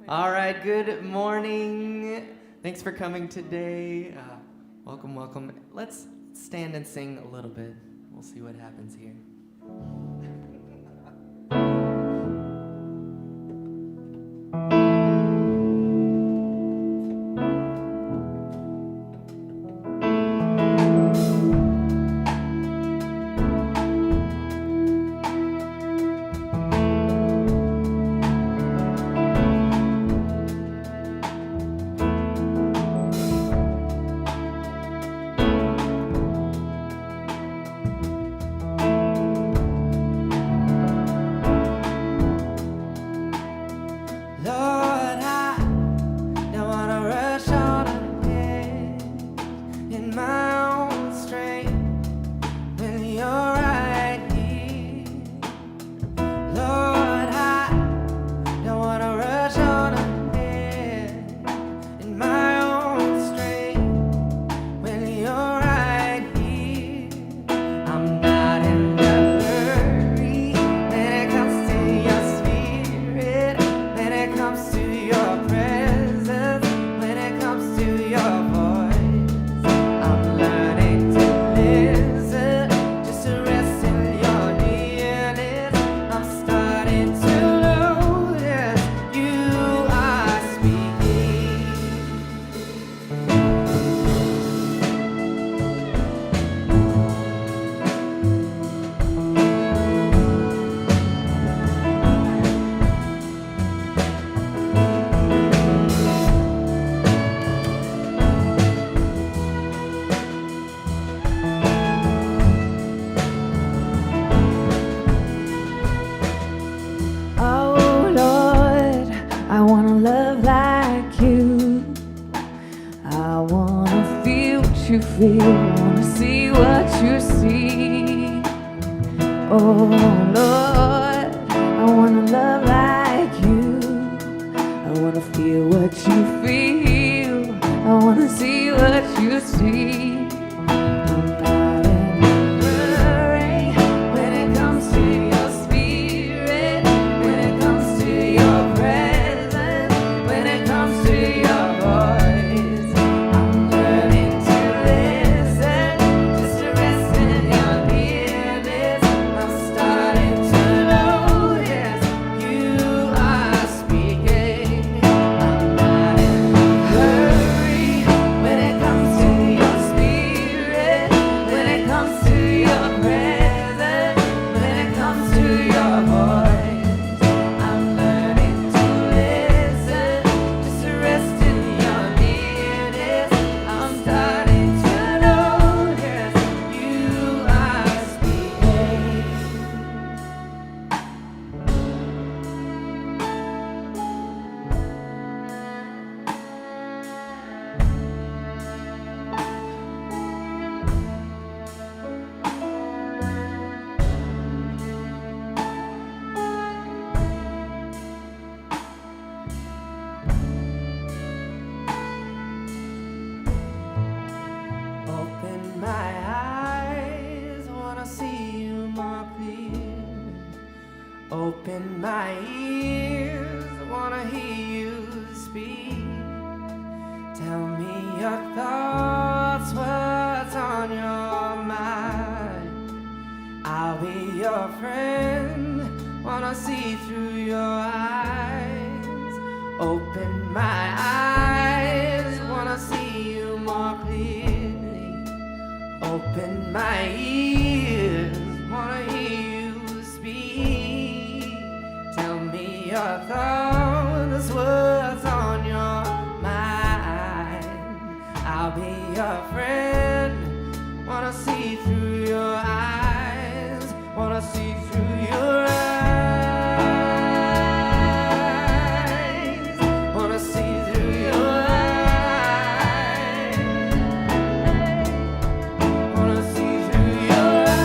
All right, good morning. Thanks for coming today. Welcome, welcome. Let's stand and sing a little bit. We'll see what happens here. Wanna see what you see. Oh Lord, I wanna love like you. I wanna feel what you feel. I wanna see what you see. I'm not in a hurry when it comes to your spirit, when it comes to your presence, when it comes to your voice. Open my ears, I wanna hear you speak. Tell me your thoughts, what's on your mind. I'll be your friend, wanna see through your eyes. Open my eyes, wanna see you more clearly. Open my ears, wanna hear you speak. Tell me your thoughts, what's on your mind. I'll be your friend, wanna see through your eyes, wanna see through your eyes, wanna see through your eyes, wanna see through your eyes.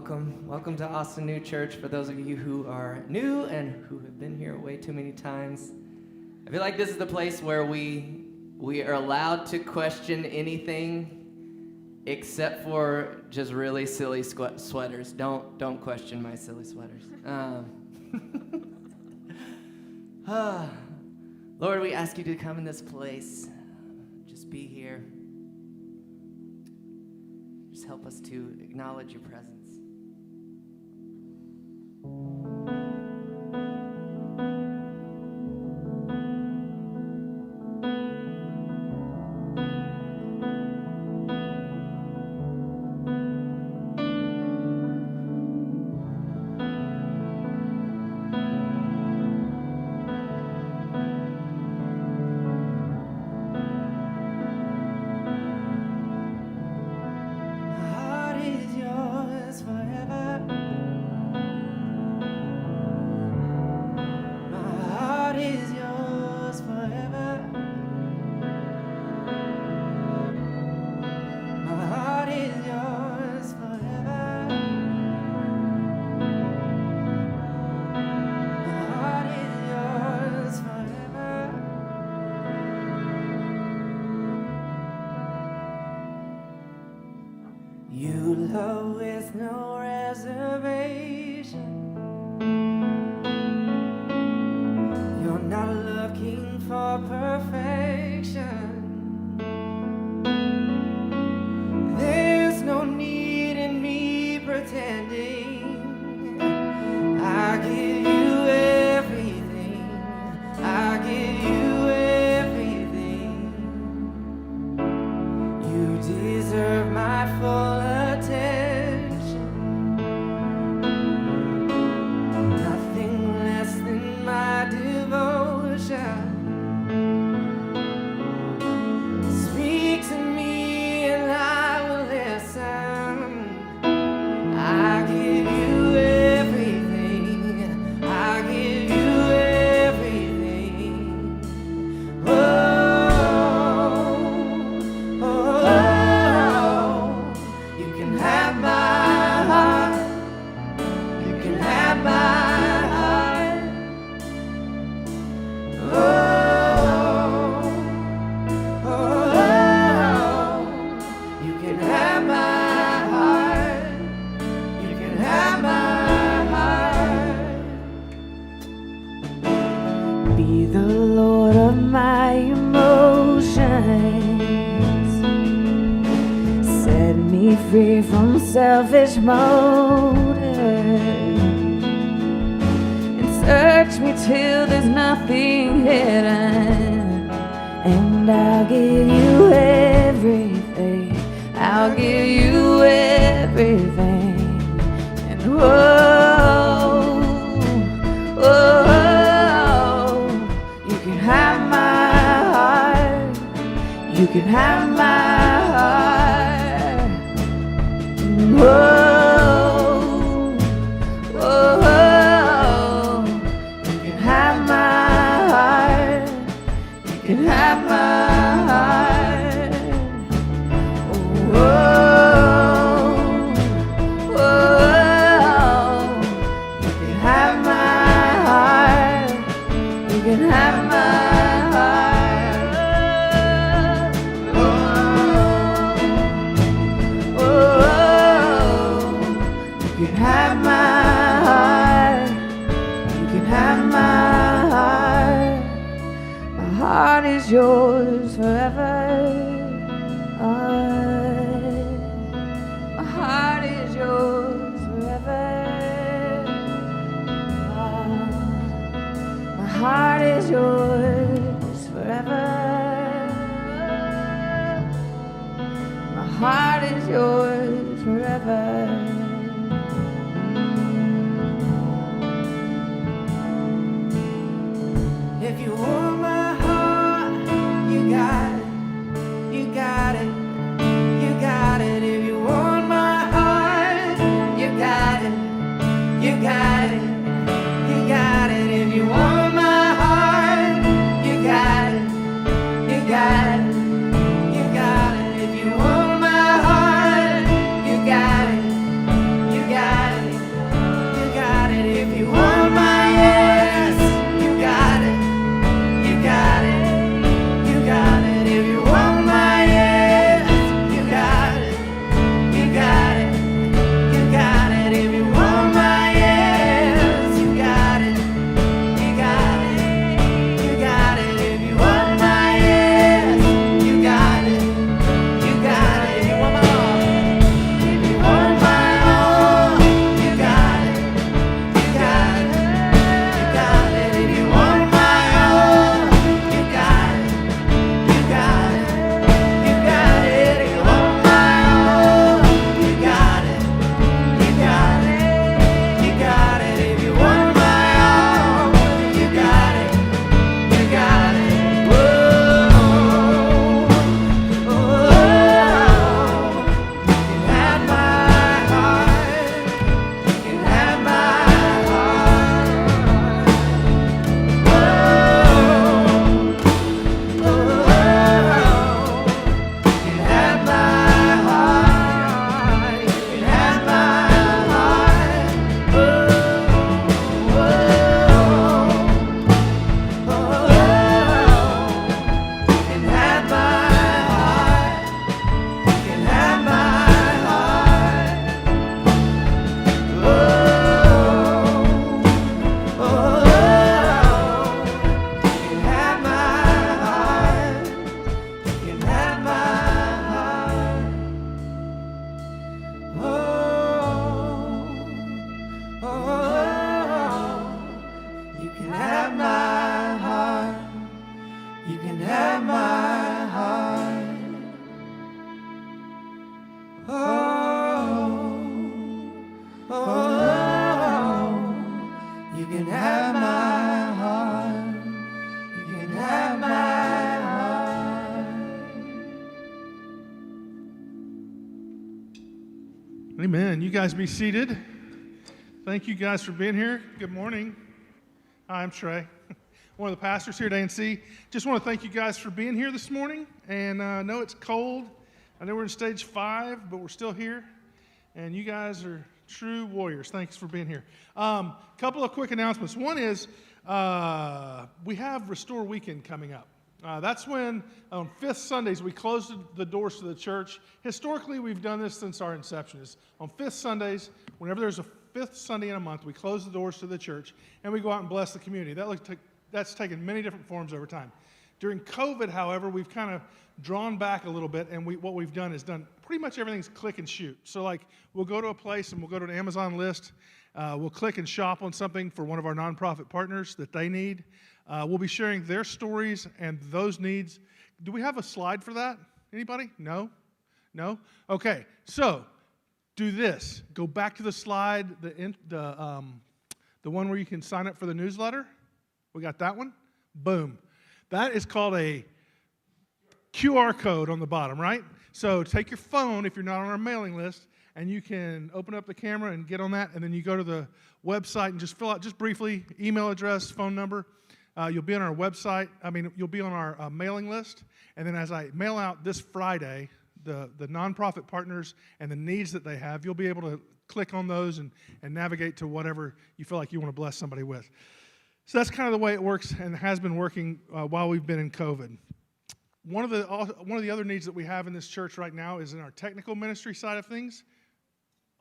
welcome. Welcome to Austin New Church. For those of you who are new and who have been here way too many times, I feel like this is the place where we are allowed to question anything except for just really silly sweaters. Don't question my silly sweaters. Lord, we ask you to come in this place. Just be here. Just help us to acknowledge your presence. You love with no reservation. You're not looking for perfection. There's no need in me pretending. I give you everything. I give you everything. You deserve my full attention. Nothing less than my devotion. Speak to me and I will listen. I give you everything. I give you everything. You can have my heart. You can have my heart. You can have my heart. You can have my heart. Be the Lord of my emotions. Set me free from selfish motives. And search me till there's nothing hidden. And I'll give you everything. I'll give you everything. And whoa, whoa, you can have my heart. You can have my heart. Whoa, whoa, you can have my heart. You can have my heart. Whoa, whoa, you can have my heart. You can have my heart. Whoa, you can have my heart. You can have my heart. My heart is yours forever. My heart is yours forever. My heart is yours forever. My heart is yours forever. If you want my heart, you got it. You got it. You got it. If you want my heart, you got it. You got it. You got it. If you want my heart, you got it. You got it. You got it. If you want my heart, you got it. You got it. my heart, you can have my heart. Oh, oh, you can have my heart, you can have my heart. Amen. You guys be seated. Thank you guys for being here. Good morning. Hi, I'm Trey, one of the pastors here at ANC. Just want to thank you guys for being here this morning. And I know it's cold. I know we're in stage 5, but we're still here. And you guys are true warriors. Thanks for being here. Couple of quick announcements. One is we have Restore Weekend coming up. That's when on 5th Sundays we close the doors to the church. Historically, we've done this since our inception. Is on 5th Sundays, whenever there's a 5th Sunday in a month, we close the doors to the church and we go out and bless the community. That's taken many different forms over time. During COVID, however, we've kind of drawn back a little bit, and what we've done is done pretty much everything's click and shoot. So like we'll go to a place and we'll go to an Amazon list. We'll click and shop on something for one of our nonprofit partners that they need. We'll be sharing their stories and those needs. Do we have a slide for that? Anybody? No? No? Okay, so do this. Go back to the slide, the one where you can sign up for the newsletter. We got that one. Boom. That is called a QR code on the bottom, right? So take your phone if you're not on our mailing list, and you can open up the camera and get on that, and then you go to the website and just fill out, just briefly, email address, phone number. You'll be on our website. You'll be on our mailing list, and then as I mail out this Friday, the nonprofit partners and the needs that they have, you'll be able to click on those and navigate to whatever you feel like you want to bless somebody with. So that's kind of the way it works and has been working while we've been in COVID. One of the other needs that we have in this church right now is in our technical ministry side of things.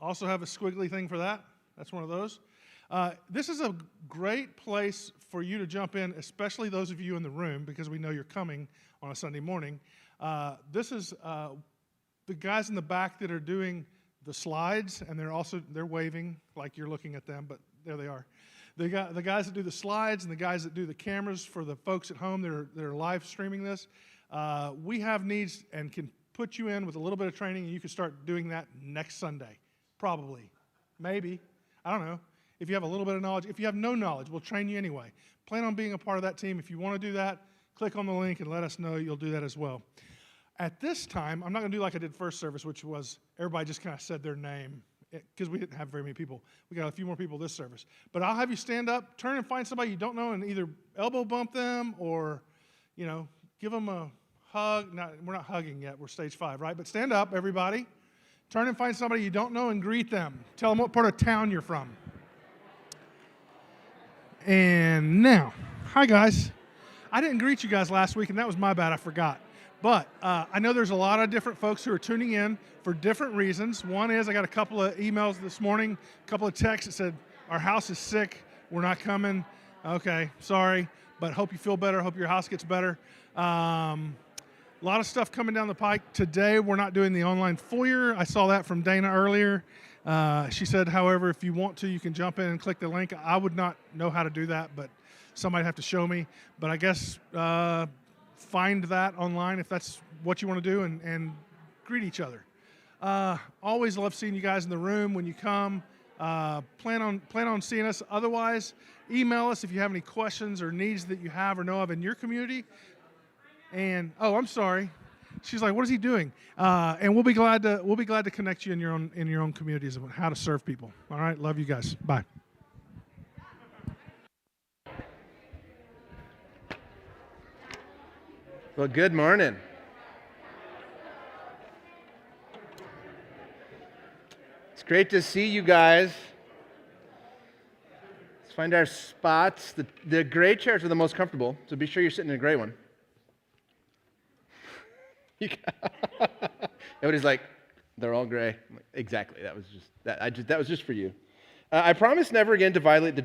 Also have a squiggly thing for that. That's one of those. This is a great place for you to jump in, especially those of you in the room, because we know you're coming on a Sunday morning. This is the guys in the back that are doing the slides, and they're waving like you're looking at them, but there they are. The guys that do the slides and the guys that do the cameras for the folks at home that are live streaming this, we have needs and can put you in with a little bit of training, and you can start doing that next Sunday, probably, maybe, I don't know. If you have a little bit of knowledge, if you have no knowledge, we'll train you anyway. Plan on being a part of that team. If you want to do that, click on the link and let us know you'll do that as well. At this time, I'm not going to do like I did first service, which was everybody just kind of said their name because we didn't have very many people. We got a few more people this service. But I'll have you stand up, turn and find somebody you don't know and either elbow bump them or, give them a hug. We're not hugging yet. We're stage 5, right? But stand up, everybody. Turn and find somebody you don't know and greet them. Tell them what part of town you're from. And now, hi guys. I didn't greet you guys last week, and that was my bad. I forgot. But I know there's a lot of different folks who are tuning in for different reasons. One is I got a couple of emails this morning, a couple of texts that said, our house is sick. We're not coming. Okay, sorry, but hope you feel better. Hope your house gets better. A lot of stuff coming down the pike. Today, we're not doing the online foyer. I saw that from Dana earlier. She said, however, if you want to, you can jump in and click the link. I would not know how to do that, but somebody have to show me. But I guess find that online if that's what you want to do and greet each other. Always love seeing you guys in the room when you come. Plan on seeing us. Otherwise, email us if you have any questions or needs that you have or know of in your community. And I'm sorry. She's like, what is he doing? And we'll be glad to connect you in your own communities about how to serve people. All right, love you guys. Bye. Well, good morning. It's great to see you guys. Let's find our spots. The gray chairs are the most comfortable, so be sure you're sitting in a gray one. Everybody's like, they're all gray. I'm like, exactly. That was just for you. I promise never again to violate the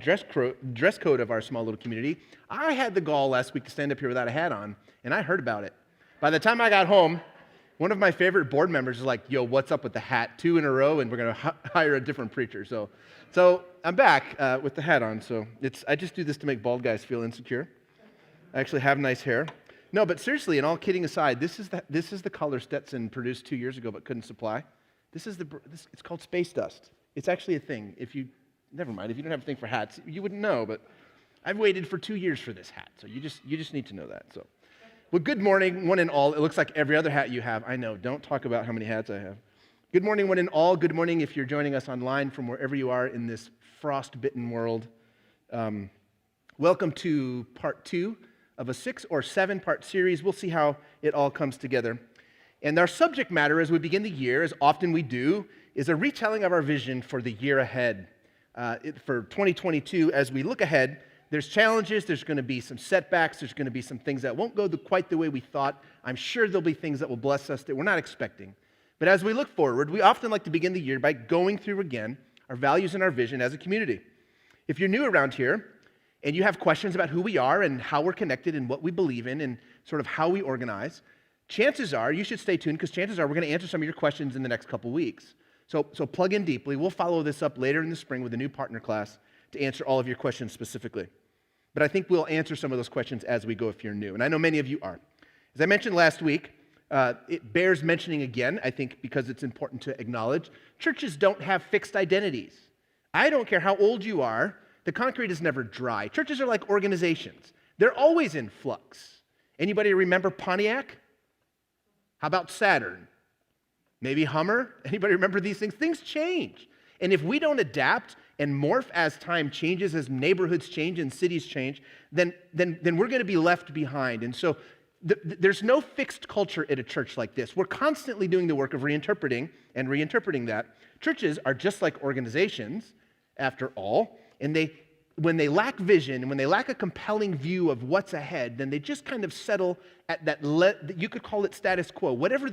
dress code of our small little community. I had the gall last week to stand up here without a hat on, and I heard about it. By the time I got home, One of my favorite board members is like, yo, what's up with the hat? 2 in a row, and we're going to hire a different preacher. So I'm back with the hat on. So I just do this to make bald guys feel insecure. I actually have nice hair. No, but seriously, and all kidding aside, this is the color Stetson produced 2 years ago but couldn't supply. It's called space dust. It's actually a thing. Never mind, if you don't have a thing for hats, you wouldn't know, but I've waited for 2 years for this hat, so you just need to know that. So, well, good morning, one and all. It looks like every other hat you have. I know, don't talk about how many hats I have. Good morning, one and all. Good morning if you're joining us online from wherever you are in this frost-bitten world. Welcome to part 2 of a 6 or 7-part series. We'll see how it all comes together. And our subject matter as we begin the year, as often we do, is a retelling of our vision for the year ahead. For 2022, as we look ahead, there's challenges, there's going to be some setbacks, there's going to be some things that won't go quite the way we thought. I'm sure there'll be things that will bless us that we're not expecting. But as we look forward, we often like to begin the year by going through again our values and our vision as a community. If you're new around here and you have questions about who we are and how we're connected and what we believe in and sort of how we organize, chances are you should stay tuned because chances are we're going to answer some of your questions in the next couple weeks. So plug in deeply. We'll follow this up later in the spring with a new partner class to answer all of your questions specifically. But I think we'll answer some of those questions as we go if you're new. And I know many of you are. As I mentioned last week, it bears mentioning again, I think, because it's important to acknowledge, churches don't have fixed identities. I don't care how old you are, the concrete is never dry. Churches are like organizations. They're always in flux. Anybody remember Pontiac? How about Saturn? Maybe Hummer? Anybody remember these things? Things change. And if we don't adapt and morph as time changes, as neighborhoods change and cities change, then we're going to be left behind. And so there's no fixed culture at a church like this. We're constantly doing the work of reinterpreting that. Churches are just like organizations, after all, and when they lack vision and when they lack a compelling view of what's ahead, then they just kind of settle at that, you could call it status quo, whatever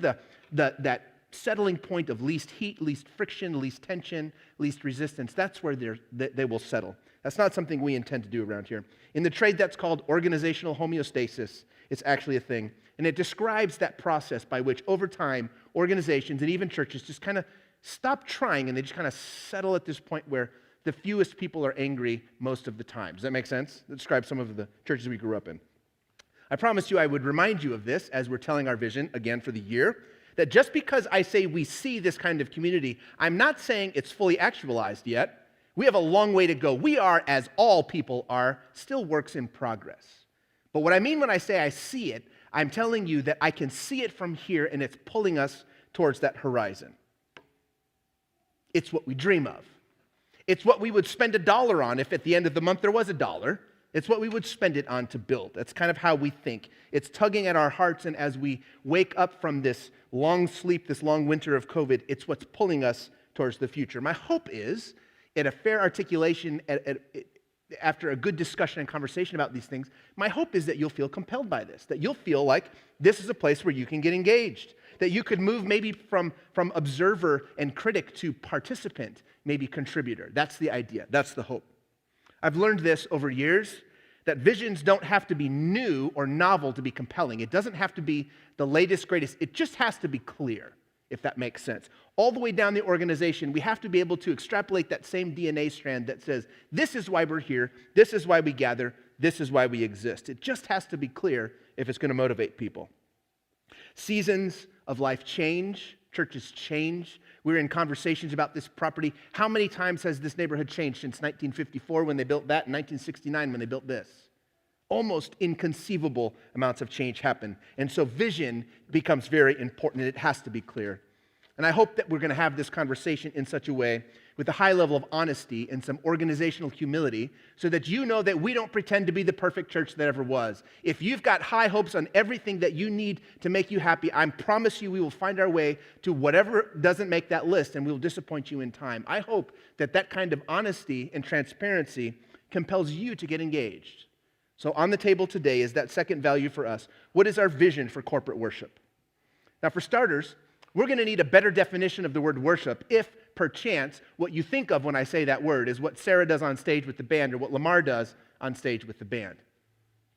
that settling point of least heat, least friction, least tension, least resistance, that's where they will settle. That's not something we intend to do around here. In the trade, that's called organizational homeostasis. It's actually a thing. And it describes that process by which, over time, organizations and even churches just kind of stop trying and they just kind of settle at this point where the fewest people are angry most of the time. Does that make sense? That describes some of the churches we grew up in. I promised you I would remind you of this as we're telling our vision again for the year. That just because I say we see this kind of community, I'm not saying it's fully actualized yet. We have a long way to go. We are, as all people are, still works in progress. But what I mean when I say I see it, I'm telling you that I can see it from here and it's pulling us towards that horizon. It's what we dream of. It's what we would spend $1 on if at the end of the month there was $1. It's what we would spend it on to build. That's kind of how we think. It's tugging at our hearts, and as we wake up from this long sleep, this long winter of COVID, it's what's pulling us towards the future. My hope is, at a fair articulation, after a good discussion and conversation about these things, my hope is that you'll feel compelled by this, that you'll feel like this is a place where you can get engaged, that you could move maybe from observer and critic to participant, maybe contributor. That's the idea. That's the hope. I've learned this over years, that visions don't have to be new or novel to be compelling. It doesn't have to be the latest, greatest. It just has to be clear, if that makes sense. All the way down the organization, we have to be able to extrapolate that same DNA strand that says, this is why we're here, this is why we gather, this is why we exist. It just has to be clear if it's going to motivate people. Seasons of life change, churches change. We're in conversations about this property. How many times has this neighborhood changed since 1954 when they built that and 1969 when they built this? Almost inconceivable amounts of change happen. And so vision becomes very important, and it has to be clear. And I hope that we're going to have this conversation in such a way with a high level of honesty and some organizational humility so that you know that we don't pretend to be the perfect church that ever was. If you've got high hopes on everything that you need to make you happy, I promise you we will find our way to whatever doesn't make that list, and we will disappoint you in time. I hope that that kind of honesty and transparency compels you to get engaged. So on the table today is that second value for us. What is our vision for corporate worship? Now, for starters, we're going to need a better definition of the word worship if, perchance, what you think of when I say that word is what Sarah does on stage with the band or what Lamar does on stage with the band.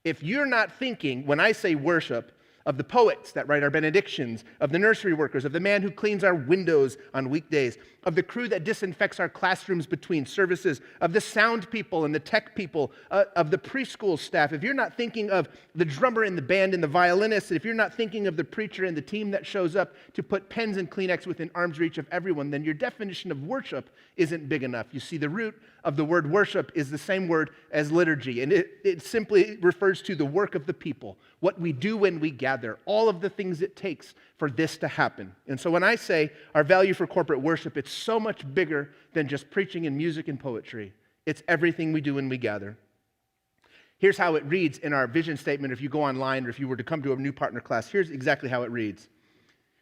If you're not thinking, when I say worship, of the poets that write our benedictions, of the nursery workers, of the man who cleans our windows on weekdays, of the crew that disinfects our classrooms between services, of the sound people and the tech people, of the preschool staff. If you're not thinking of the drummer in the band and the violinist, if you're not thinking of the preacher and the team that shows up to put pens and Kleenex within arm's reach of everyone, then your definition of worship isn't big enough. You see, the root of the word worship is the same word as liturgy, and it simply refers to the work of the people, what we do when we gather, all of the things it takes for this to happen. And so when I say our value for corporate worship, it's so much bigger than just preaching and music and poetry. It's everything we do when we gather. Here's how it reads in our vision statement. If you go online or if you were to come to a new partner class, here's exactly how it reads.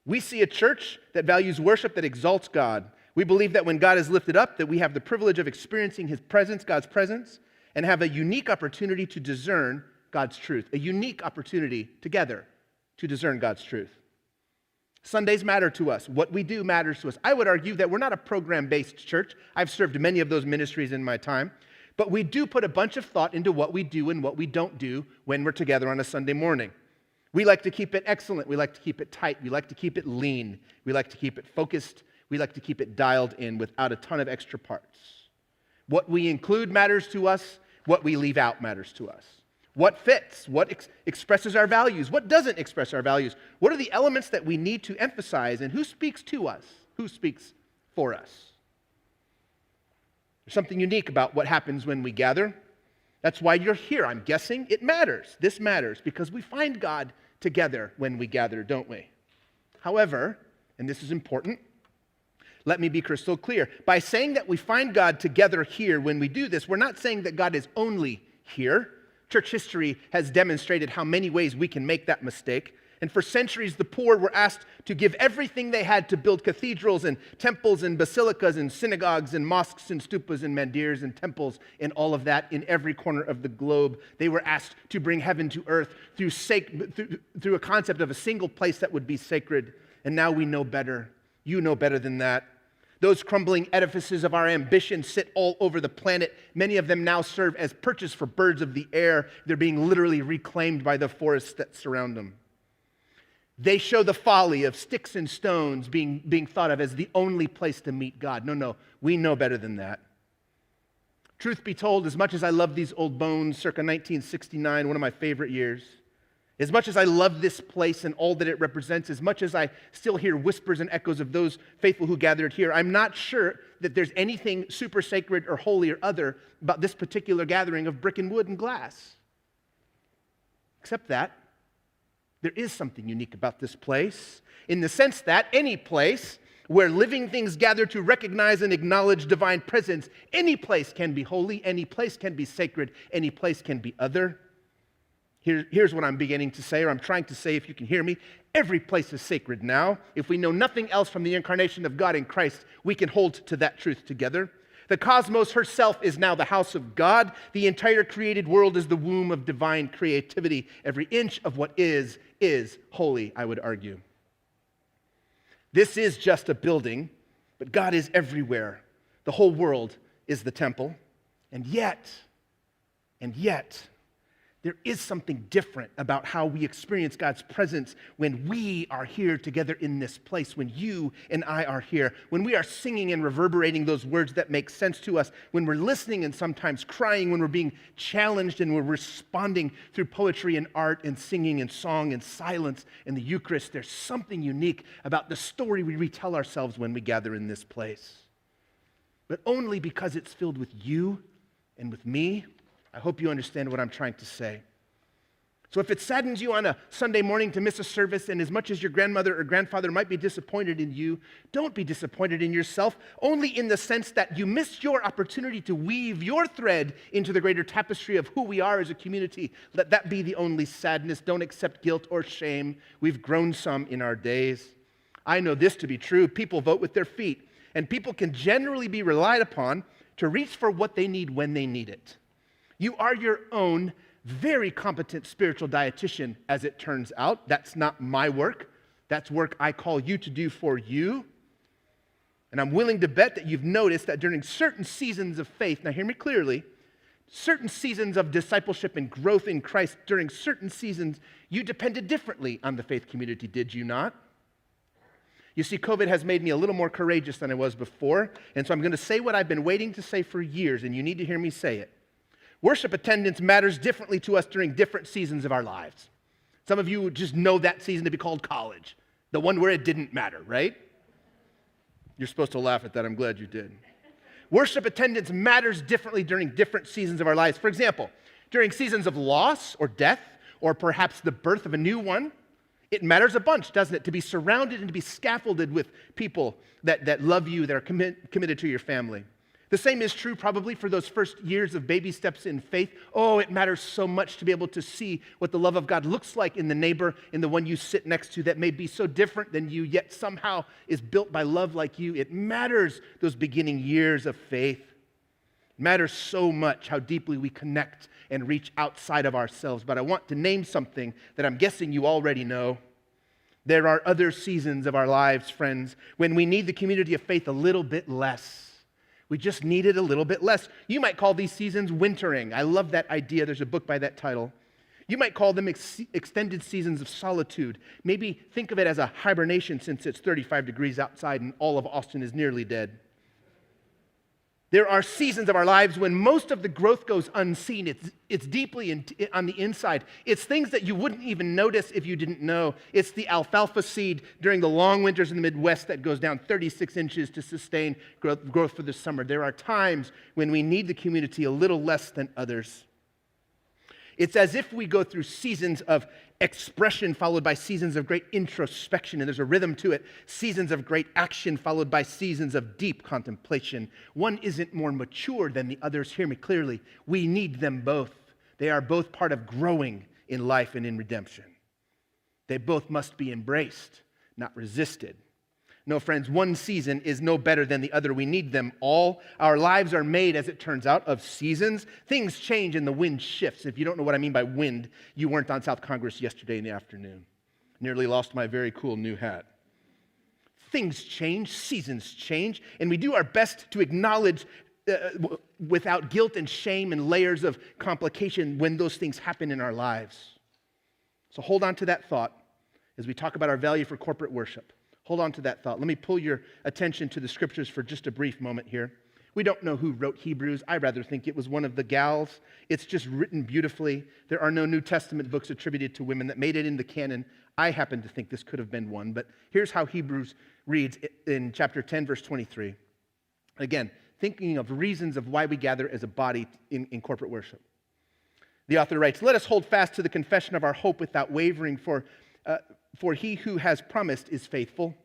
We see a church that values worship that exalts God. We believe that when God is lifted up, that we have the privilege of experiencing His presence, God's presence, and have a unique opportunity to discern God's truth, a unique opportunity together to discern God's truth. Sundays matter to us. What we do matters to us. I would argue that we're not a program-based church. I've served many of those ministries in my time, but we do put a bunch of thought into what we do and what we don't do when we're together on a Sunday morning. We like to keep it excellent. We like to keep it tight. We like to keep it lean. We like to keep it focused. We like to keep it dialed in without a ton of extra parts. What we include matters to us. What we leave out matters to us. What fits? What expresses our values? What doesn't express our values? What are the elements that we need to emphasize? And who speaks to us? Who speaks for us? There's something unique about what happens when we gather. That's why you're here, I'm guessing. It matters. This matters because we find God together when we gather, don't we? However, and this is important, let me be crystal clear. By saying that we find God together here when we do this, we're not saying that God is only here. Church history has demonstrated how many ways we can make that mistake. And for centuries, the poor were asked to give everything they had to build cathedrals and temples and basilicas and synagogues and mosques and stupas and mandirs and temples and all of that in every corner of the globe. They were asked to bring heaven to earth through a concept of a single place that would be sacred. And now we know better. You know better than that. Those crumbling edifices of our ambition sit all over the planet. Many of them now serve as perches for birds of the air. They're being literally reclaimed by the forests that surround them. They show the folly of sticks and stones being thought of as the only place to meet God. No, we know better than that. Truth be told, as much as I love these old bones, circa 1969, one of my favorite years, as much as I love this place and all that it represents, as much as I still hear whispers and echoes of those faithful who gathered here, I'm not sure that there's anything super sacred or holy or other about this particular gathering of brick and wood and glass. Except that there is something unique about this place in the sense that any place where living things gather to recognize and acknowledge divine presence, any place can be holy, any place can be sacred, any place can be other. Here's what I'm beginning to say, or I'm trying to say if you can hear me. Every place is sacred now. If we know nothing else from the incarnation of God in Christ, we can hold to that truth together. The cosmos herself is now the house of God. The entire created world is the womb of divine creativity. Every inch of what is holy, I would argue. This is just a building, but God is everywhere. The whole world is the temple. And yet, there is something different about how we experience God's presence when we are here together in this place, when you and I are here, when we are singing and reverberating those words that make sense to us, when we're listening and sometimes crying, when we're being challenged and we're responding through poetry and art and singing and song and silence and the Eucharist. There's something unique about the story we retell ourselves when we gather in this place. But only because it's filled with you and with me. I hope you understand what I'm trying to say. So if it saddens you on a Sunday morning to miss a service, and as much as your grandmother or grandfather might be disappointed in you, don't be disappointed in yourself, only in the sense that you missed your opportunity to weave your thread into the greater tapestry of who we are as a community. Let that be the only sadness. Don't accept guilt or shame. We've grown some in our days. I know this to be true. People vote with their feet, and people can generally be relied upon to reach for what they need when they need it. You are your own very competent spiritual dietitian, as it turns out. That's not my work. That's work I call you to do for you. And I'm willing to bet that you've noticed that during certain seasons of faith, now hear me clearly, certain seasons of discipleship and growth in Christ, during certain seasons, you depended differently on the faith community, did you not? You see, COVID has made me a little more courageous than I was before, and so I'm going to say what I've been waiting to say for years, and you need to hear me say it. Worship attendance matters differently to us during different seasons of our lives. Some of you just know that season to be called college, the one where it didn't matter, right? You're supposed to laugh at that. I'm glad you did. Worship attendance matters differently during different seasons of our lives. For example, during seasons of loss or death, or perhaps the birth of a new one, it matters a bunch, doesn't it, to be surrounded and to be scaffolded with people that love you, that are committed to your family. The same is true probably for those first years of baby steps in faith. Oh, it matters so much to be able to see what the love of God looks like in the neighbor, in the one you sit next to that may be so different than you, yet somehow is built by love like you. It matters, those beginning years of faith. It matters so much how deeply we connect and reach outside of ourselves. But I want to name something that I'm guessing you already know. There are other seasons of our lives, friends, when we need the community of faith a little bit less. We just need it a little bit less. You might call these seasons wintering. I love that idea. There's a book by that title. You might call them extended seasons of solitude. Maybe think of it as a hibernation since it's 35 degrees outside and all of Austin is nearly dead. There are seasons of our lives when most of the growth goes unseen. It's deeply on the inside. It's things that you wouldn't even notice if you didn't know. It's the alfalfa seed during the long winters in the Midwest that goes down 36 inches to sustain growth for the summer. There are times when we need the community a little less than others. It's as if we go through seasons of expression followed by seasons of great introspection, and there's a rhythm to it. Seasons of great action followed by seasons of deep contemplation. One isn't more mature than the others. Hear me clearly. We need them both. They are both part of growing in life and in redemption. They both must be embraced, not resisted. No, friends, one season is no better than the other. We need them all. Our lives are made, as it turns out, of seasons. Things change and the wind shifts. If you don't know what I mean by wind, you weren't on South Congress yesterday in the afternoon. Nearly lost my very cool new hat. Things change, seasons change, and we do our best to acknowledge without guilt and shame and layers of complication when those things happen in our lives. So hold on to that thought as we talk about our value for corporate worship. Hold on to that thought. Let me pull your attention to the scriptures for just a brief moment here. We don't know who wrote Hebrews. I rather think it was one of the gals. It's just written beautifully. There are no New Testament books attributed to women that made it in the canon. I happen to think this could have been one, but here's how Hebrews reads in chapter 10, verse 23. Again, thinking of reasons of why we gather as a body in corporate worship. The author writes, "Let us hold fast to the confession of our hope without wavering, for he who has promised is faithful.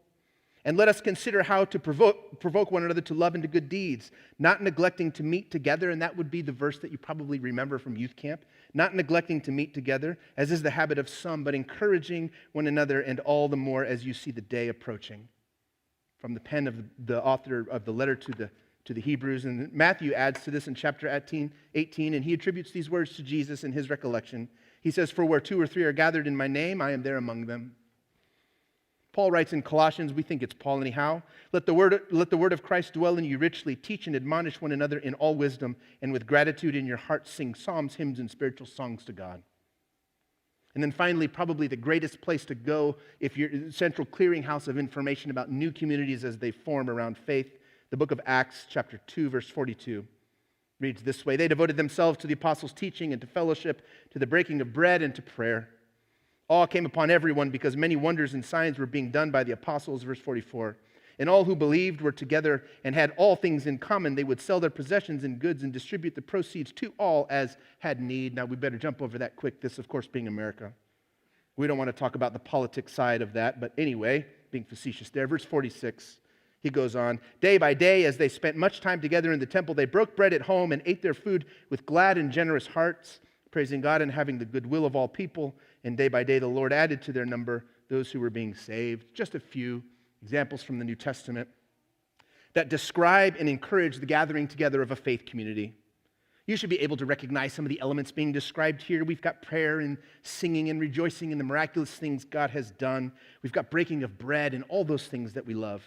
And let us consider how to provoke one another to love and to good deeds, not neglecting to meet together," and that would be the verse that you probably remember from youth camp, "not neglecting to meet together, as is the habit of some, but encouraging one another, and all the more as you see the day approaching." From the pen of the author of the letter to the Hebrews. And Matthew adds to this in chapter 18, and he attributes these words to Jesus in his recollection. He says, "For where 2 or 3 are gathered in my name, I am there among them." Paul writes in Colossians, we think it's Paul anyhow, let the word of Christ dwell in you richly, teach and admonish one another in all wisdom, and with gratitude in your hearts sing psalms, hymns, and spiritual songs to God. And then finally, probably the greatest place to go if you're central clearinghouse of information about new communities as they form around faith, the book of Acts, chapter 2, verse 42, reads this way: "They devoted themselves to the apostles' teaching and to fellowship, to the breaking of bread and to prayer. Awe came upon everyone because many wonders and signs were being done by the apostles," verse 44. "And all who believed were together and had all things in common. They would sell their possessions and goods and distribute the proceeds to all as had need." Now, we better jump over that quick, this, of course, being America. We don't want to talk about the politics side of that, but anyway, being facetious there. Verse 46, he goes on, "Day by day, as they spent much time together in the temple, they broke bread at home and ate their food with glad and generous hearts, praising God and having the goodwill of all people. And day by day, the Lord added to their number those who were being saved." Just a few examples from the New Testament that describe and encourage the gathering together of a faith community. You should be able to recognize some of the elements being described here. We've got prayer and singing and rejoicing in the miraculous things God has done. We've got breaking of bread and all those things that we love.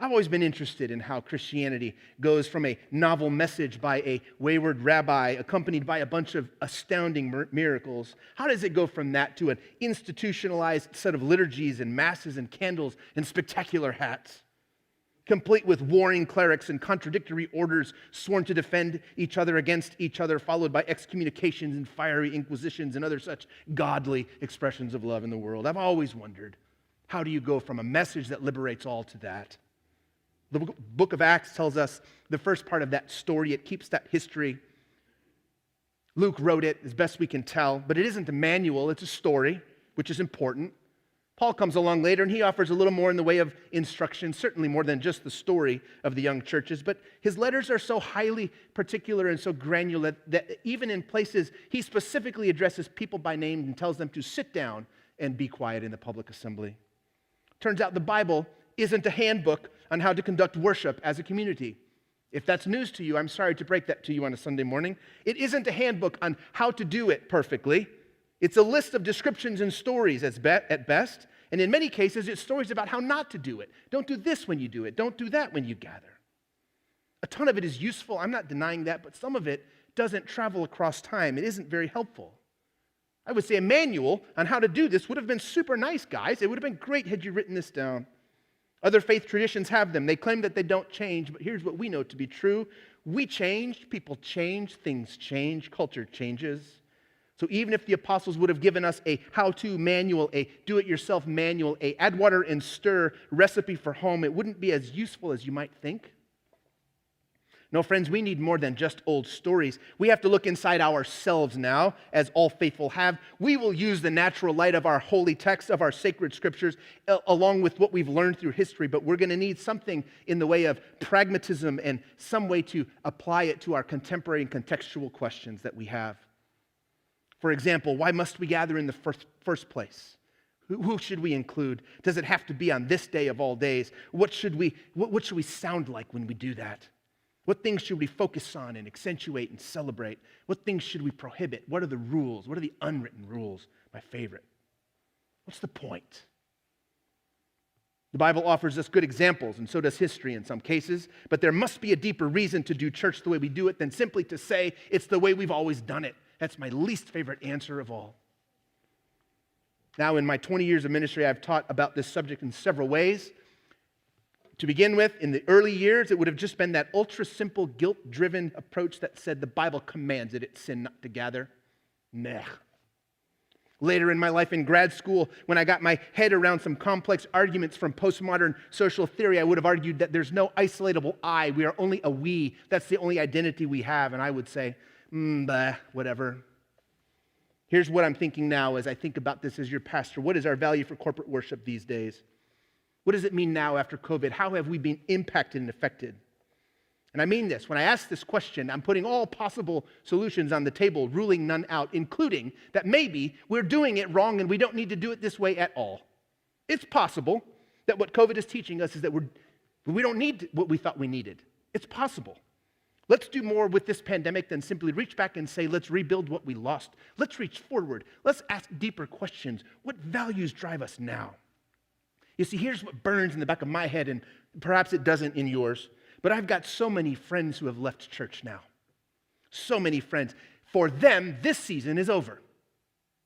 I've always been interested in how Christianity goes from a novel message by a wayward rabbi accompanied by a bunch of astounding miracles. How does it go from that to an institutionalized set of liturgies and masses and candles and spectacular hats, complete with warring clerics and contradictory orders sworn to defend each other against each other, followed by excommunications and fiery inquisitions and other such godly expressions of love in the world? I've always wondered, how do you go from a message that liberates all to that? The book of Acts tells us the first part of that story. It keeps that history. Luke wrote it as best we can tell, but it isn't a manual, it's a story, which is important. Paul comes along later and he offers a little more in the way of instruction, certainly more than just the story of the young churches, but his letters are so highly particular and so granular that even in places he specifically addresses people by name and tells them to sit down and be quiet in the public assembly. Turns out the Bible isn't a handbook on how to conduct worship as a community. If that's news to you, I'm sorry to break that to you on a Sunday morning. It isn't a handbook on how to do it perfectly. It's a list of descriptions and stories at best, and in many cases, it's stories about how not to do it. Don't do this when you do it. Don't do that when you gather. A ton of it is useful, I'm not denying that, but some of it doesn't travel across time. It isn't very helpful. I would say a manual on how to do this would have been super nice, guys. It would have been great had you written this down. Other faith traditions have them. They claim that they don't change, but here's what we know to be true. We change, people change, things change, culture changes. So even if the apostles would have given us a how-to manual, a do-it-yourself manual, a add water and stir recipe for home, it wouldn't be as useful as you might think. No, friends, we need more than just old stories. We have to look inside ourselves now, as all faithful have. We will use the natural light of our holy text, of our sacred scriptures, along with what we've learned through history, but we're going to need something in the way of pragmatism and some way to apply it to our contemporary and contextual questions that we have. For example, why must we gather in the first place? Who should we include? Does it have to be on this day of all days? What should we sound like when we do that? What things should we focus on and accentuate and celebrate? What things should we prohibit? What are the rules? What are the unwritten rules? My favorite. What's the point? The Bible offers us good examples, and so does history in some cases, but there must be a deeper reason to do church the way we do it than simply to say it's the way we've always done it. That's my least favorite answer of all. Now, in my 20 years of ministry, I've taught about this subject in several ways. To begin with, in the early years, it would have just been that ultra-simple, guilt-driven approach that said the Bible commands it, it's sin not to gather. Meh. Later in my life in grad school, when I got my head around some complex arguments from postmodern social theory, I would have argued that there's no isolatable I. We are only a we. That's the only identity we have. And I would say, whatever. Here's what I'm thinking now as I think about this as your pastor. What is our value for corporate worship these days? What does it mean now after COVID? How have we been impacted and affected? And I mean this. When I ask this question, I'm putting all possible solutions on the table, ruling none out, including that maybe we're doing it wrong and we don't need to do it this way at all. It's possible that what COVID is teaching us is that we don't need what we thought we needed. It's possible. Let's do more with this pandemic than simply reach back and say, let's rebuild what we lost. Let's reach forward. Let's ask deeper questions. What values drive us now? You see, here's what burns in the back of my head, and perhaps it doesn't in yours, but I've got so many friends who have left church now. So many friends. For them, this season is over.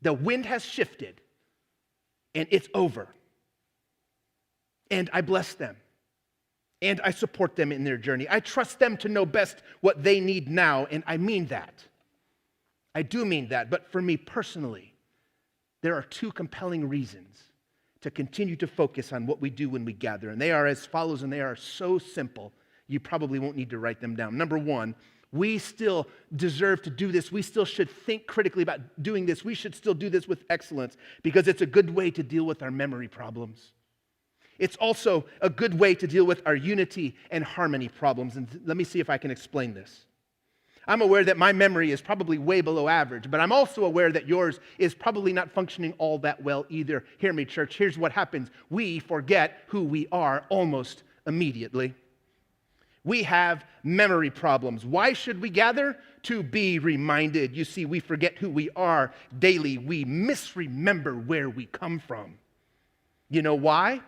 The wind has shifted, and it's over. And I bless them. And I support them in their journey. I trust them to know best what they need now, and I mean that. I do mean that, but for me personally, there are two compelling reasons to continue to focus on what we do when we gather. And they are as follows, and they are so simple, you probably won't need to write them down. Number one, we still deserve to do this. We still should think critically about doing this. We should still do this with excellence because it's a good way to deal with our memory problems. It's also a good way to deal with our unity and harmony problems. And let me see if I can explain this. I'm aware that my memory is probably way below average, but I'm also aware that yours is probably not functioning all that well either. Hear me, church. Here's what happens. We forget who we are almost immediately. We have memory problems. Why should we gather? To be reminded. You see, we forget who we are daily. We misremember where we come from. You know why?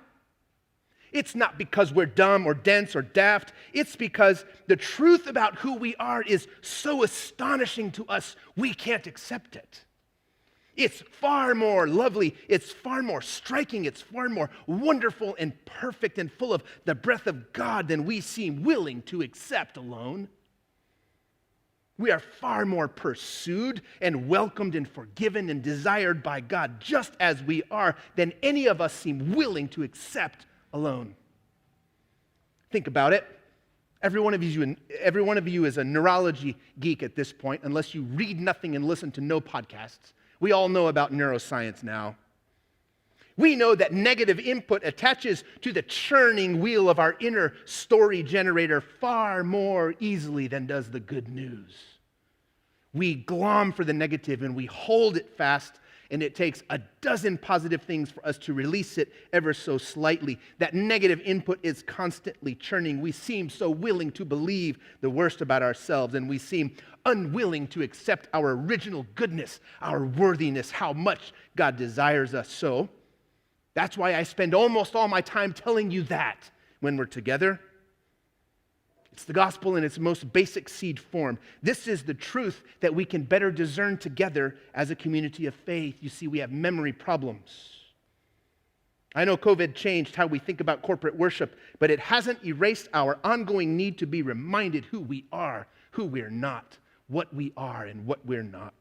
It's not because we're dumb or dense or daft. It's because the truth about who we are is so astonishing to us, we can't accept it. It's far more lovely, it's far more striking, it's far more wonderful and perfect and full of the breath of God than we seem willing to accept alone. We are far more pursued and welcomed and forgiven and desired by God just as we are than any of us seem willing to accept alone. Think about it. Every one of you is a neurology geek at this point, unless you read nothing and listen to no podcasts. We all know about neuroscience now. We know that negative input attaches to the churning wheel of our inner story generator far more easily than does the good news. We glom for the negative and we hold it fast, and it takes a dozen positive things for us to release it ever so slightly. That negative input is constantly churning. We seem so willing to believe the worst about ourselves, and we seem unwilling to accept our original goodness, our worthiness, how much God desires us. So that's why I spend almost all my time telling you that when we're together. It's the gospel in its most basic seed form. This is the truth that we can better discern together as a community of faith. You see, we have memory problems. I know COVID changed how we think about corporate worship, but it hasn't erased our ongoing need to be reminded who we are, who we're not, what we are and what we're not.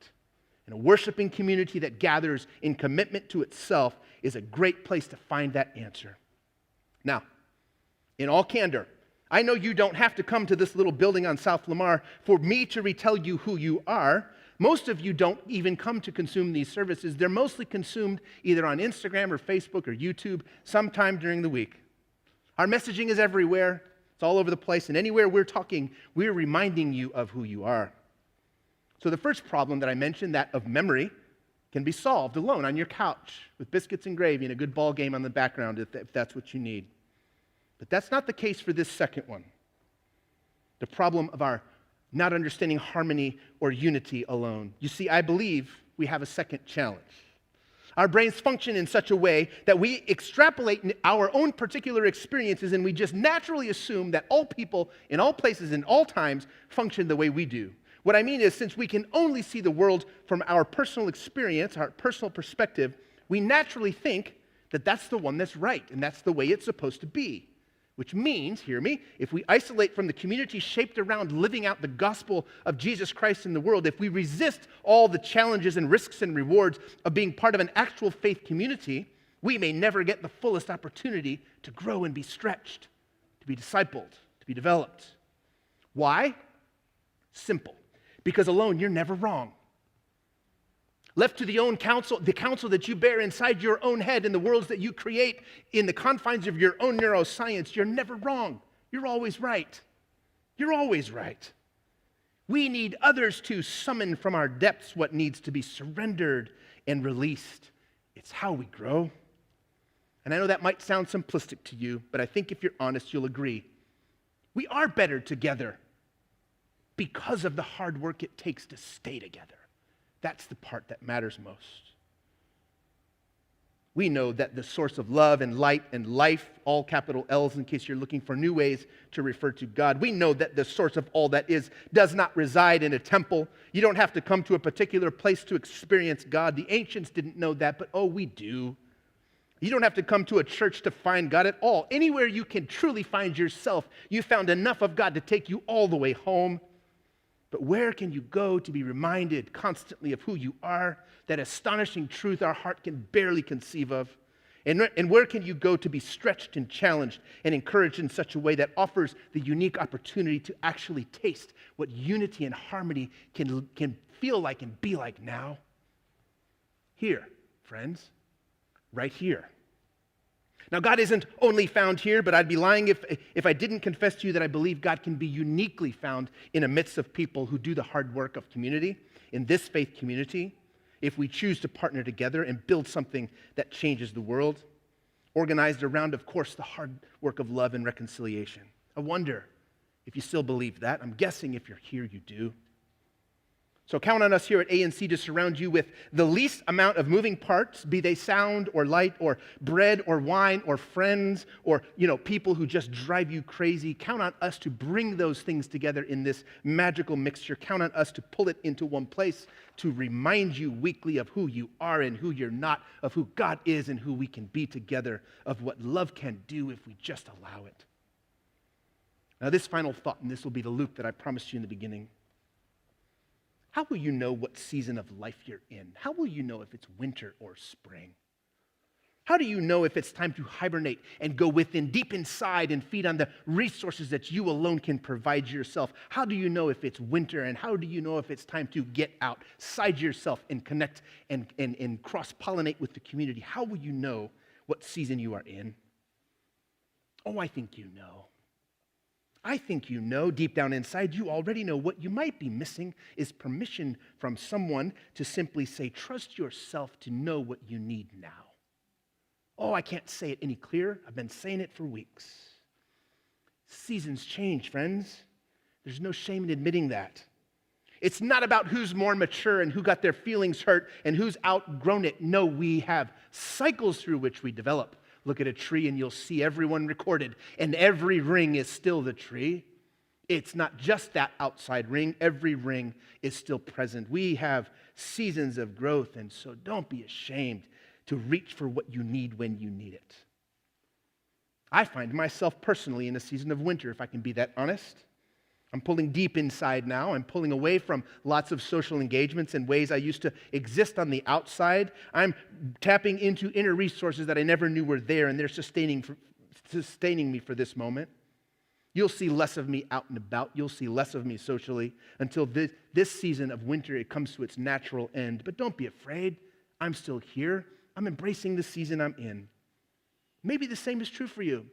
And a worshiping community that gathers in commitment to itself is a great place to find that answer. Now, in all candor, I know you don't have to come to this little building on South Lamar for me to retell you who you are. Most of you don't even come to consume these services. They're mostly consumed either on Instagram or Facebook or YouTube sometime during the week. Our messaging is everywhere. It's all over the place. And anywhere we're talking, we're reminding you of who you are. So the first problem that I mentioned, that of memory, can be solved alone on your couch with biscuits and gravy and a good ball game on the background if that's what you need. But that's not the case for this second one. The problem of our not understanding harmony or unity alone. You see, I believe we have a second challenge. Our brains function in such a way that we extrapolate our own particular experiences, and we just naturally assume that all people in all places in all times function the way we do. What I mean is, since we can only see the world from our personal experience, our personal perspective, we naturally think that that's the one that's right, and that's the way it's supposed to be. Which means, hear me, if we isolate from the community shaped around living out the gospel of Jesus Christ in the world, if we resist all the challenges and risks and rewards of being part of an actual faith community, we may never get the fullest opportunity to grow and be stretched, to be discipled, to be developed. Why? Simple. Because alone, you're never wrong. Left to the counsel that you bear inside your own head and the worlds that you create in the confines of your own neuroscience, you're never wrong. You're always right. You're always right. We need others to summon from our depths what needs to be surrendered and released. It's how we grow. And I know that might sound simplistic to you, but I think if you're honest, you'll agree. We are better together because of the hard work it takes to stay together. That's the part that matters most. We know that the source of love and light and life, all capital L's in case you're looking for new ways to refer to God. We know that the source of all that is does not reside in a temple. You don't have to come to a particular place to experience God. The ancients didn't know that, but oh, we do. You don't have to come to a church to find God at all. Anywhere you can truly find yourself, you found enough of God to take you all the way home. But where can you go to be reminded constantly of who you are, that astonishing truth our heart can barely conceive of? And where can you go to be stretched and challenged and encouraged in such a way that offers the unique opportunity to actually taste what unity and harmony can feel like and be like now? Here, friends, right here. Now, God isn't only found here, but I'd be lying if I didn't confess to you that I believe God can be uniquely found in the midst of people who do the hard work of community, in this faith community, if we choose to partner together and build something that changes the world, organized around, of course, the hard work of love and reconciliation. I wonder if you still believe that. I'm guessing if you're here, you do. So count on us here at ANC to surround you with the least amount of moving parts, be they sound or light or bread or wine or friends or, people who just drive you crazy. Count on us to bring those things together in this magical mixture. Count on us to pull it into one place, to remind you weekly of who you are and who you're not, of who God is and who we can be together, of what love can do if we just allow it. Now this final thought, and this will be the loop that I promised you in the beginning. How will you know what season of life you're in? How will you know if it's winter or spring? How do you know if it's time to hibernate and go within, deep inside, and feed on the resources that you alone can provide yourself? How do you know if it's winter, and how do you know if it's time to get outside yourself and connect and cross-pollinate with the community? How will you know what season you are in? Oh, I think you know. I think you know, deep down inside, you already know. What you might be missing is permission from someone to simply say, trust yourself to know what you need now. Oh, I can't say it any clearer. I've been saying it for weeks. Seasons change, friends. There's no shame in admitting that. It's not about who's more mature and who got their feelings hurt and who's outgrown it. No, we have cycles through which we develop. Look at a tree and you'll see everyone recorded, and every ring is still the tree. It's not just that outside ring. Every ring is still present. We have seasons of growth, and so don't be ashamed to reach for what you need when you need it. I find myself personally in a season of winter, if I can be that honest. I'm pulling deep inside now. I'm pulling away from lots of social engagements and ways I used to exist on the outside. I'm tapping into inner resources that I never knew were there, and they're sustaining me for this moment. You'll see less of me out and about. You'll see less of me socially until this season of winter, it comes to its natural end. But don't be afraid. I'm still here. I'm embracing the season I'm in. Maybe the same is true for you.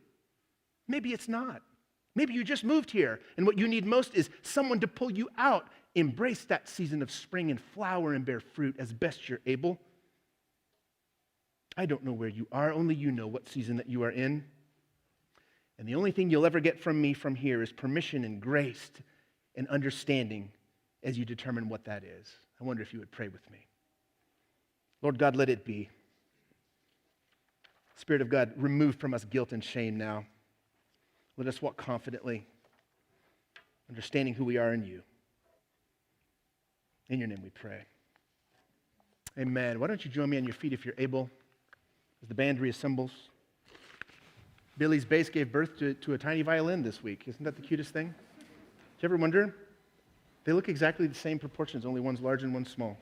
Maybe it's not. Maybe you just moved here, and what you need most is someone to pull you out. Embrace that season of spring and flower and bear fruit as best you're able. I don't know where you are. Only you know what season that you are in. And the only thing you'll ever get from me from here is permission and grace and understanding as you determine what that is. I wonder if you would pray with me. Lord God, let it be. Spirit of God, remove from us guilt and shame now. Let us walk confidently, understanding who we are in you. In your name we pray. Amen. Why don't you join me on your feet if you're able, as the band reassembles. Billy's bass gave birth to a tiny violin this week. Isn't that the cutest thing? Did you ever wonder? They look exactly the same proportions, only one's large and one's small.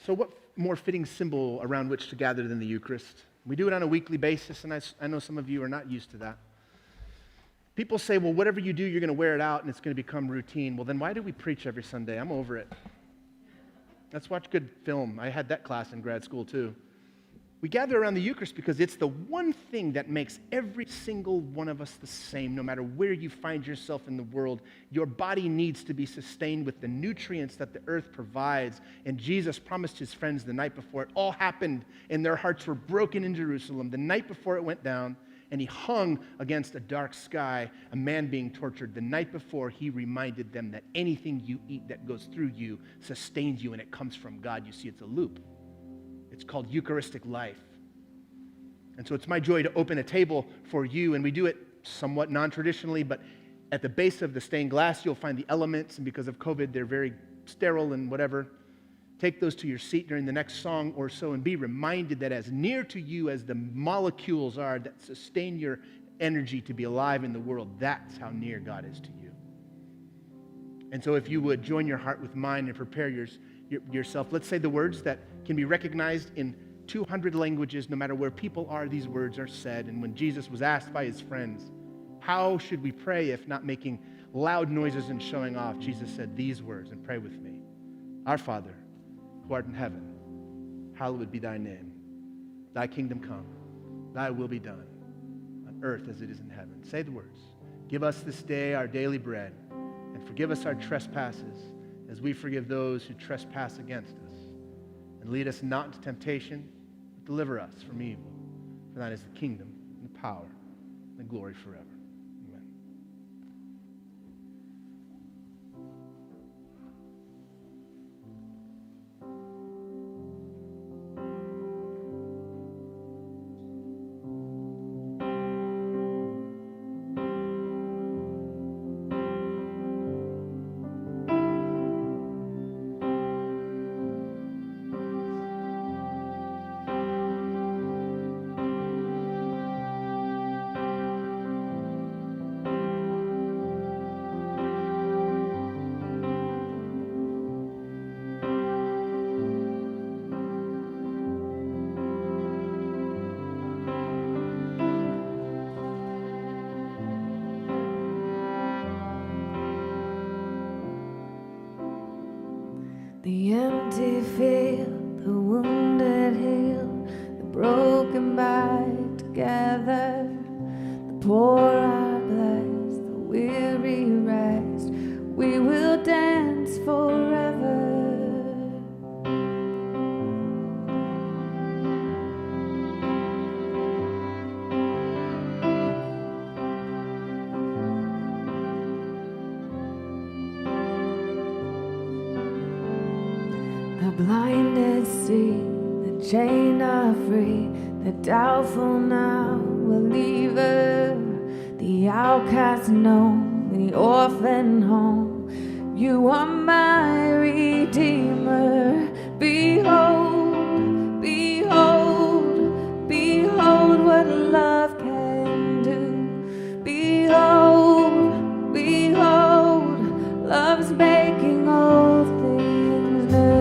So what more fitting symbol around which to gather than the Eucharist? We do it on a weekly basis, and I know some of you are not used to that. People say, well, whatever you do, you're going to wear it out, and it's going to become routine. Well, then why do we preach every Sunday? I'm over it. Let's watch good film. I had that class in grad school, too. We gather around the Eucharist because it's the one thing that makes every single one of us the same, no matter where you find yourself in the world. Your body needs to be sustained with the nutrients that the earth provides. And Jesus promised his friends the night before it all happened, and their hearts were broken in Jerusalem. The night before it went down, and he hung against a dark sky, a man being tortured. The night before, he reminded them that anything you eat that goes through you sustains you, and it comes from God. You see, it's a loop. It's called Eucharistic life. And so it's my joy to open a table for you, and we do it somewhat non-traditionally, but at the base of the stained glass, you'll find the elements, and because of COVID, they're very sterile and whatever. Take those to your seat during the next song or so, and be reminded that as near to you as the molecules are that sustain your energy to be alive in the world, that's how near God is to you. And so if you would join your heart with mine and prepare yourself, let's say the words that can be recognized in 200 languages. No matter where people are, these words are said. And when Jesus was asked by his friends, how should we pray if not making loud noises and showing off, Jesus said these words, and pray with me. Our Father, who art in heaven, hallowed be thy name. Thy kingdom come, thy will be done, on earth as it is in heaven. Say the words. Give us this day our daily bread, and forgive us our trespasses, as we forgive those who trespass against us. And lead us not into temptation, but deliver us from evil. For thine is the kingdom, and the power, and the glory forever. Amen. feel the wounded heal, the broken bind together, the poor are blessed, the weary rest. We will dance forever. The blinded see, the chained are free, the doubtful now believer, the outcast know, the orphan home. You are my Redeemer. Behold, behold, behold what love can do. Behold, behold, love's making all things new.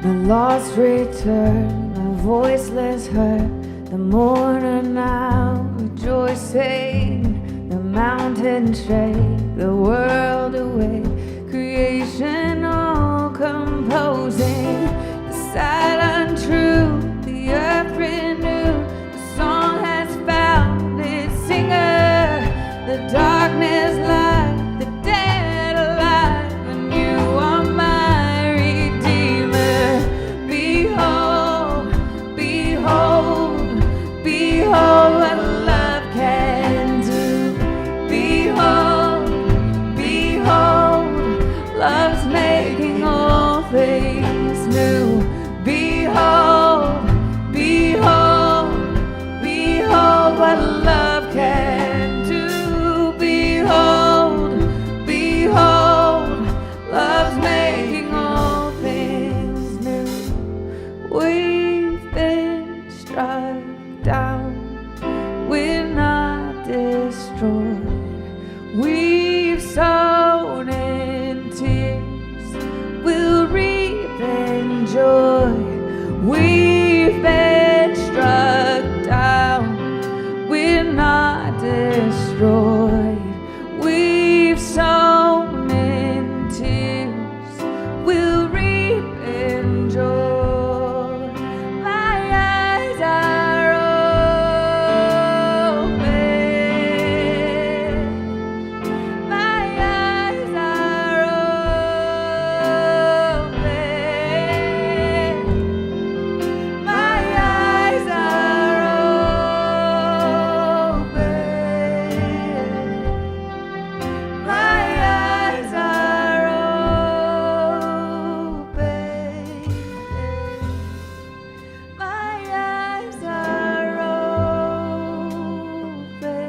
The lost return, the voiceless heard, the mourner now rejoicing, the mountain shake, the world awake, creation all composing, the silent truth, the earth renewed, the song has found its singer, the darkness light, the dead alive, and you are my Redeemer. Behold, behold, behold what love can do. Behold, behold, love's making all things new. Behold, behold, behold what love can do. Behold, behold, love's making all things new. We've been struck down, we're not destroyed. We've sown in tears, we'll reap in joy. We've been struck down, we're not destroyed. We've sown in tears, we'll reap in joy. My eyes are open. My eyes are open. My eyes are open. My eyes are open. My eyes are open.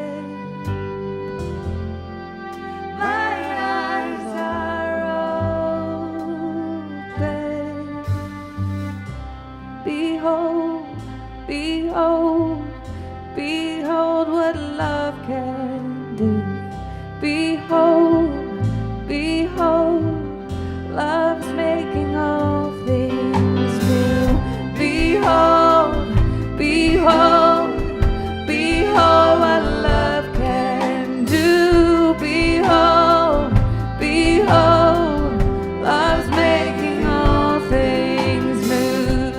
My eyes are open. Behold, behold, behold what love can do. Behold, behold, love's making all things new. Behold, behold, behold what love can do. Behold, behold, love's making all things new.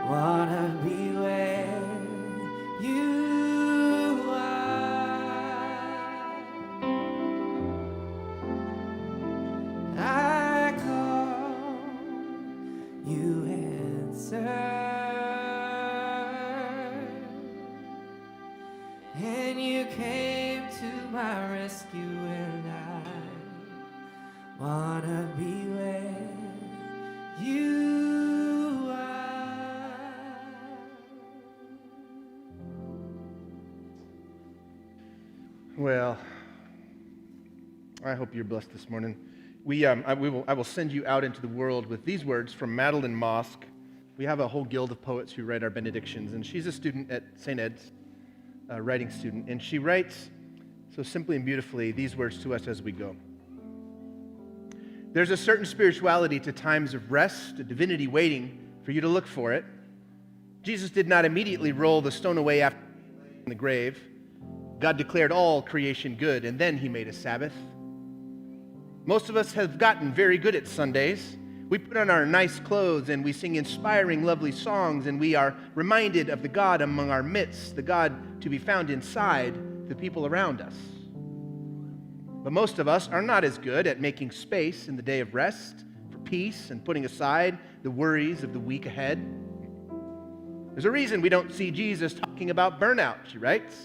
wanna be where you are. I call, you answer, and you came to my rescue, and I wanna be where you are. Well, I hope you're blessed this morning. I will send you out into the world with these words from Madeline Mosk. We have a whole guild of poets who write our benedictions, and she's a student at St. Ed's, a writing student, and she writes so simply and beautifully these words to us as we go. There's a certain spirituality to times of rest, a divinity waiting for you to look for it. Jesus did not immediately roll the stone away after in the grave. God declared all creation good, and then he made a Sabbath. Most of us have gotten very good at Sundays. We put on our nice clothes and we sing inspiring, lovely songs, and we are reminded of the God among our midst, the God to be found inside the people around us. But most of us are not as good at making space in the day of rest for peace and putting aside the worries of the week ahead. There's a reason we don't see Jesus talking about burnout, she writes.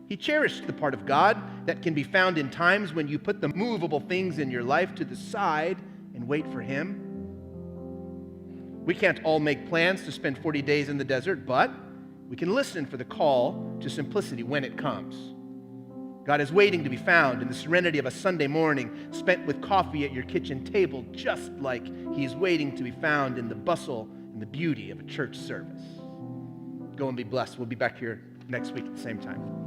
He cherished the part of God that can be found in times when you put the movable things in your life to the side and wait for him. We can't all make plans to spend 40 days in the desert, but we can listen for the call to simplicity when it comes. God is waiting to be found in the serenity of a Sunday morning spent with coffee at your kitchen table, just like he's waiting to be found in the bustle and the beauty of a church service. Go and be blessed. We'll be back here next week at the same time.